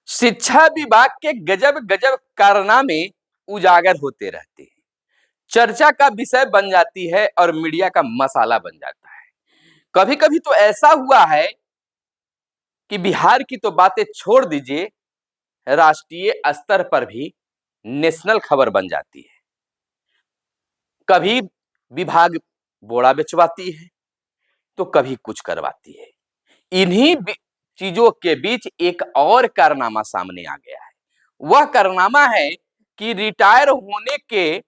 शिक्षा विभाग के गजब गजब कारनामे उजागर होते रहते हैं, चर्चा का विषय बन जाती है और मीडिया का मसाला बन जाता है। कभी कभी तो ऐसा हुआ है कि बिहार की तो बातें छोड़ दीजिए, राष्ट्रीय स्तर पर भी नेशनल खबर बन जाती है। कभी विभाग बोरा बेचवाती है तो कभी कुछ करवाती है। इन्हीं चीजों के बीच एक और कारनामा सामने आ गया है। वह कारनामा है कि रिटायर होने के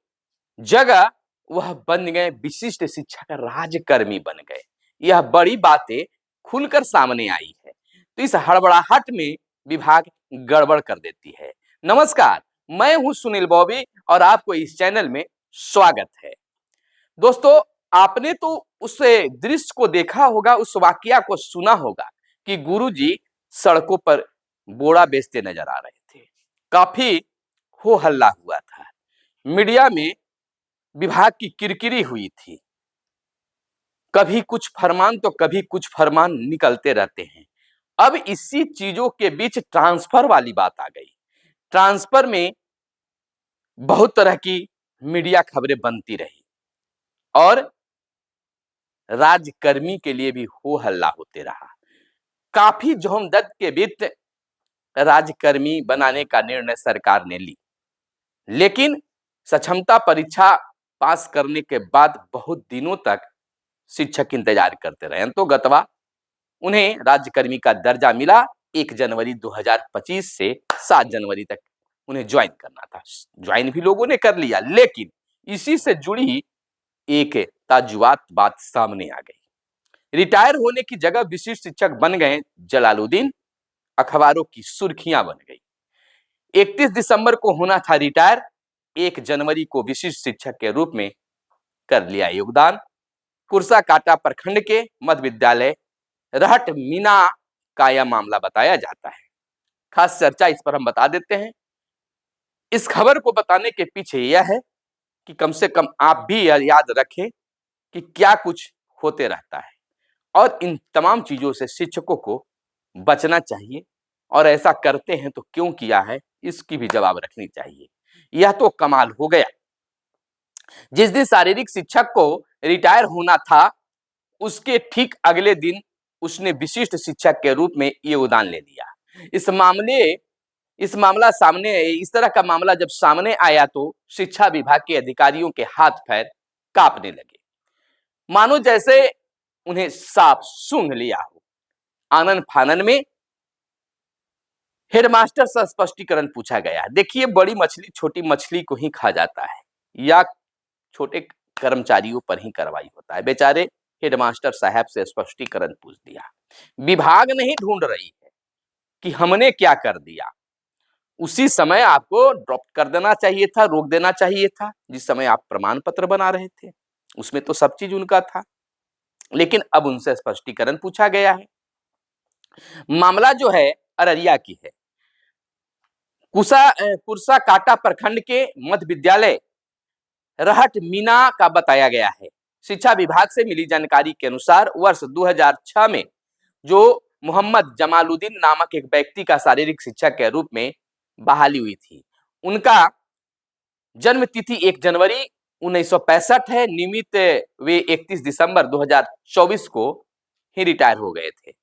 जगह वह बन गए विशिष्ट शिक्षक राजकर्मी बन गए। यह बड़ी बातें खुलकर सामने आई है, तो इस हड़बड़ाहट में विभाग गड़बड़ कर देती है। नमस्कार, मैं हूं सुनील बॉबी और आपको इस चैनल में स्वागत है। दोस्तों, आपने तो उस दृश्य को देखा होगा, उस वाकया को सुना होगा कि गुरुजी सड़कों पर बोरा बेचते नजर आ रहे थे। काफी हो हल्ला हुआ था, मीडिया में विभाग की किरकिरी हुई थी। कभी कुछ फरमान तो कभी कुछ फरमान निकलते रहते हैं। अब इसी चीजों के बीच ट्रांसफर वाली बात आ गई। ट्रांसफर में बहुत तरह की मीडिया खबरें बनती रही और राजकर्मी के लिए भी हो हल्ला होते रहा। काफी जोहमदर्द के बीच राजकर्मी बनाने का निर्णय सरकार ने ली, लेकिन सक्षमता परीक्षा पास करने के बाद बहुत दिनों तक शिक्षक इंतजार करते रहे। तो गतवा उन्हें राज्यकर्मी का दर्जा मिला। 1 जनवरी 2025 से 7 जनवरी तक उन्हें ज्वाइन करना था। ज्वाइन भी लोगों ने कर लिया, लेकिन इसी से जुड़ी एक ताजुबात बात सामने आ गई। रिटायर होने की जगह विशिष्ट शिक्षक बन गए जलालुद्दीन। अखबारों की सुर्खियां बन गई। 31 दिसंबर को होना था रिटायर, 1 जनवरी को विशिष्ट शिक्षक के रूप में कर लिया योगदान। कुर्साकांटा प्रखंड के मध्य विद्यालय रहट मीना का यह मामला बताया जाता है। खास चर्चा इस पर हम बता देते हैं। इस खबर को बताने के पीछे यह है कि कम से कम आप भी याद रखें कि क्या कुछ होते रहता है और इन तमाम चीजों से शिक्षकों को बचना चाहिए, और ऐसा करते हैं तो क्यों किया है, इसकी भी जवाब रखनी चाहिए। यह तो कमाल हो गया। जिस दिन शारीरिक शिक्षक को रिटायर होना था, उसके ठीक अगले दिन उसने विशिष्ट शिक्षक के रूप में योगदान ले लिया। इस तरह का मामला जब सामने आया तो शिक्षा विभाग के अधिकारियों के हाथ पैर कांपने लगे, मानो जैसे उन्हें सांप सूंघ लिया हो। आनन फानन में हेडमास्टर से स्पष्टीकरण पूछा गया। देखिए, बड़ी मछली छोटी मछली को ही खा जाता है, या छोटे कर्मचारियों पर ही कार्रवाई होता है। बेचारे हेडमास्टर साहब से स्पष्टीकरण पूछ दिया। विभाग नहीं ढूंढ रही है कि हमने क्या कर दिया। उसी समय आपको ड्रॉप कर देना चाहिए था, रोक देना चाहिए था, जिस समय आप प्रमाण पत्र बना रहे थे। उसमें तो सब चीज उनका था, लेकिन अब उनसे स्पष्टीकरण पूछा गया है। मामला जो है अररिया की है। कुर्साकांटा प्रखंड के मध्य विद्यालय रहट मीना का बताया गया है। शिक्षा विभाग से मिली जानकारी के अनुसार वर्ष 2006 में जो मोहम्मद जमालुद्दीन नामक एक व्यक्ति का शारीरिक शिक्षक के रूप में बहाली हुई थी, उनका जन्म तिथि 1 जनवरी 1965 है। नियमित वे 31 दिसंबर 2024 को ही रिटायर हो गए थे,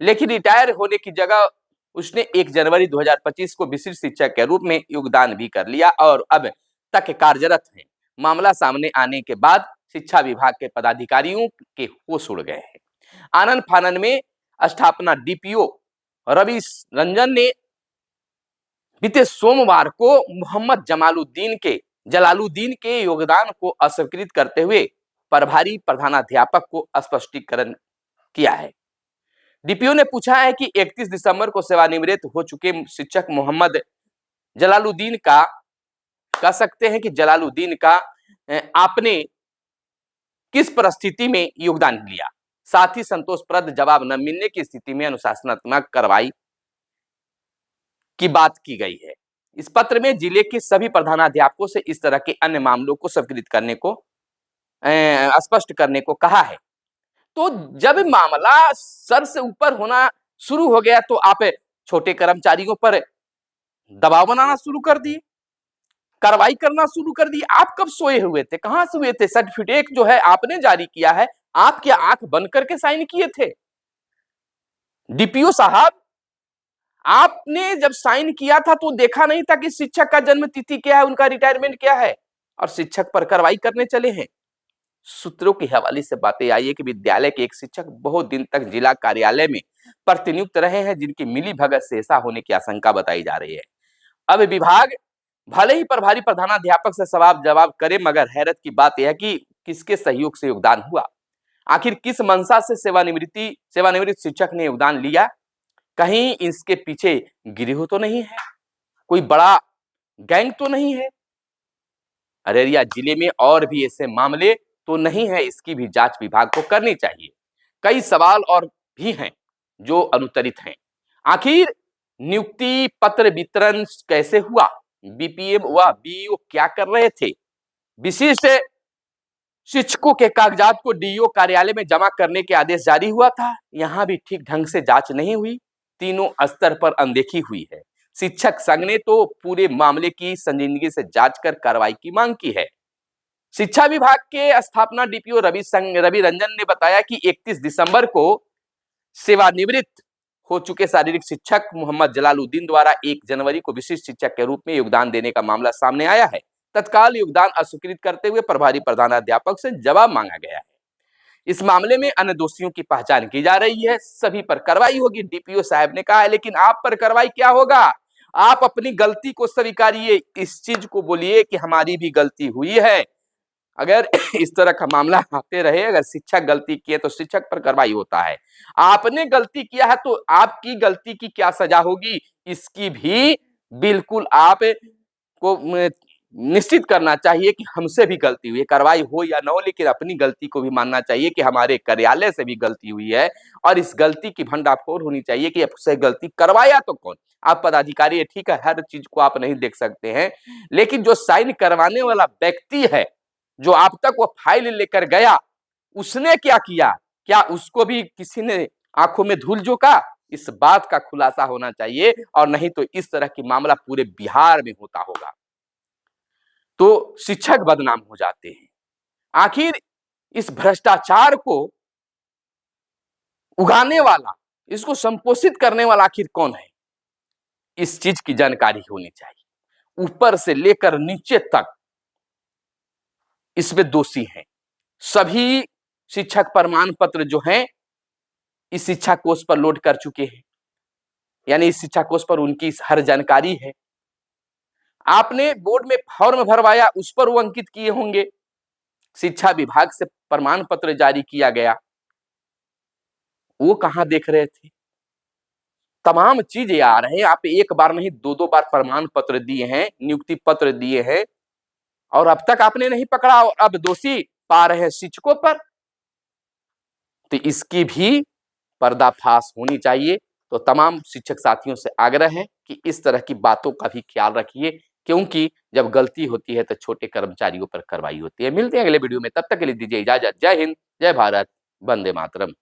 लेकिन रिटायर होने की जगह उसने 1 जनवरी 2025 को विशिष्ट शिक्षक के रूप में योगदान भी कर लिया और अब तक कार्यरत हैं। मामला सामने आने के बाद शिक्षा विभाग के पदाधिकारियों के होश उड़ गए हैं। आनन फानन में स्थापना डीपीओ रवि रंजन ने बीते सोमवार को मोहम्मद जलालुद्दीन के योगदान को अस्वीकृत करते हुए प्रभारी प्रधानाध्यापक को स्पष्टीकरण किया है। डीपीओ ने पूछा है कि 31 दिसंबर को सेवानिवृत्त हो चुके शिक्षक मोहम्मद जलालुद्दीन का कह सकते हैं कि जलालुद्दीन का आपने किस परिस्थिति में योगदान लिया। साथ ही संतोषप्रद जवाब न मिलने की स्थिति में अनुशासनात्मक कार्रवाई की बात की गई है। इस पत्र में जिले के सभी प्रधानाध्यापकों से इस तरह के अन्य मामलों को स्वीकृत करने को स्पष्ट करने को कहा है। तो जब मामला सर से ऊपर होना शुरू हो गया तो आप छोटे कर्मचारियों पर दबाव बनाना शुरू कर दिए, कार्रवाई करना शुरू कर दी। आप कब सोए हुए थे, कहां सोए थे? सर्टिफिकेट जो है आपने जारी किया है, आप क्या आंख बंद करके साइन किए थे? डीपीओ साहब, आपने जब साइन किया था तो देखा नहीं था कि शिक्षक का जन्म तिथि क्या है, उनका रिटायरमेंट क्या है, और शिक्षक पर कार्रवाई करने चले हैं। सूत्रों के हवाले से बातें आई है कि विद्यालय के एक शिक्षक बहुत दिन तक जिला कार्यालय में प्रतिनियुक्त रहे हैं, जिनकी मिली भगत से ऐसा होने की आशंका बताई जा रही है। अब विभाग भले ही प्रभारी प्रधानाध्यापक से सवाल जवाब करे, मगर हैरत की बात यह है कि किसके सहयोग से योगदान हुआ? आखिर किस मंशा से सेवानिवृत्त शिक्षक ने योगदान लिया? कहीं इसके पीछे गिरोह तो नहीं है, कोई बड़ा गैंग तो नहीं है? अररिया जिले में और भी ऐसे मामले तो नहीं है, इसकी भी जांच विभाग को करनी चाहिए। कई सवाल और भी हैं जो अनुत्तरित हैं। आखिर नियुक्ति पत्र वितरण कैसे हुआ? बीपीएम व बीईओ क्या कर रहे थे? विशिष्ट शिक्षकों के कागजात को डीईओ कार्यालय में जमा करने के आदेश जारी हुआ था, यहां भी ठीक ढंग से जांच नहीं हुई, तीनों स्तर पर अनदेखी हुई है। शिक्षक संघ ने तो पूरे मामले की संजीदगी से जांच कर कार्रवाई की मांग की है। शिक्षा विभाग के स्थापना डीपीओ रवि रंजन ने बताया कि 31 दिसंबर को सेवानिवृत्त हो चुके शारीरिक शिक्षक मोहम्मद जलालुद्दीन द्वारा 1 जनवरी को विशिष्ट शिक्षक के रूप में योगदान देने का मामला सामने आया है। तत्काल योगदान अस्वीकृत करते हुए प्रभारी प्रधानाध्यापक से जवाब मांगा गया है। इस मामले में अन्य दोषियों की पहचान की जा रही है, सभी पर कार्रवाई होगी, डीपीओ साहब ने कहा है। लेकिन आप पर कार्रवाई क्या होगा? आप अपनी गलती को स्वीकारिए, इस चीज को बोलिए कि हमारी भी गलती हुई है। अगर इस तरह का मामला आते रहे, अगर शिक्षक गलती किए तो शिक्षक पर कार्रवाई होता है, आपने गलती किया है तो आपकी गलती की क्या सजा होगी, इसकी भी बिल्कुल आप को निश्चित करना चाहिए कि हमसे भी गलती हुई है, कार्रवाई हो या न हो, लेकिन अपनी गलती को भी मानना चाहिए कि हमारे कार्यालय से भी गलती हुई है, और इस गलती की भंडाफोड़ होनी चाहिए कि आपसे गलती करवाया तो कौन? आप पदाधिकारी है, ठीक है, हर चीज को आप नहीं देख सकते हैं, लेकिन जो साइन करवाने वाला व्यक्ति है, जो आप तक वो फाइल लेकर गया, उसने क्या किया? क्या उसको भी किसी ने आंखों में धूल झोंका? इस बात का खुलासा होना चाहिए, और नहीं तो इस तरह की मामला पूरे बिहार में होता होगा तो शिक्षक बदनाम हो जाते हैं। आखिर इस भ्रष्टाचार को उगाने वाला, इसको संपोषित करने वाला आखिर कौन है? इस चीज की जानकारी होनी चाहिए। ऊपर से लेकर नीचे तक इसमें दोषी हैं। सभी शिक्षक प्रमाण पत्र जो हैं इस शिक्षा कोष पर लोड कर चुके हैं, यानी इस शिक्षा कोष पर उनकी हर जानकारी है। आपने बोर्ड में फॉर्म भरवाया, उस पर वो अंकित किए होंगे। शिक्षा विभाग से प्रमाण पत्र जारी किया गया, वो कहां देख रहे थे? तमाम चीजें आ रहे हैं। आप एक बार नहीं 2-2 बार प्रमाण पत्र दिए हैं, नियुक्ति पत्र दिए हैं, और अब तक आपने नहीं पकड़ा, और अब दोषी पा रहे हैं शिक्षकों पर। तो इसकी भी पर्दाफाश होनी चाहिए। तो तमाम शिक्षक साथियों से आग्रह है कि इस तरह की बातों का भी ख्याल रखिए, क्योंकि जब गलती होती है तो छोटे कर्मचारियों पर कार्रवाई होती है। मिलते हैं अगले वीडियो में, तब तक के लिए दीजिए इजाजत। जय हिंद, जय भारत, वंदे मातरम।